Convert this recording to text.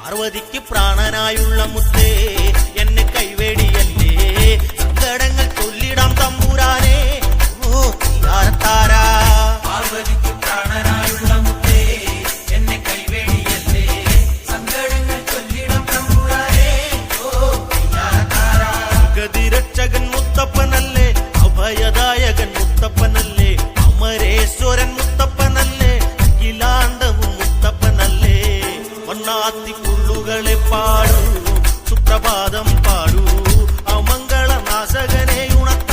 പാർവതിക്ക് പ്രാണനായുള്ള മുത്തേ എന്നെ കൈവേടിയല്ലേ സങ്കടങ്ങൾ ചൊല്ലിടാം തമ്പുരാനെ ഓ താരാ പാർവതിക്ക് പ്രാണനായുള്ള മുത്തേ എന്നെ കൈവേടിയല്ലേ സങ്കടങ്ങൾ ചൊല്ലിടാം തമ്പുരാനെ ഓ താരാ ഗതിരക്ഷകൻ മുത്തപ്പനല്ലേ അഭയദായകൻ മുത്തപ്പനല്ലേ അമരേശ്വരൻ മുത്തപ്പനല്ലേ അഖിലാണ്ടവും മുത്തപ്പനല്ലേ വണ്ണാത്തി പുള്ളുകളെ പാടൂ സുപ്രഭാതം പാടൂ അമംഗളനാശകനെ ഉണർത്ത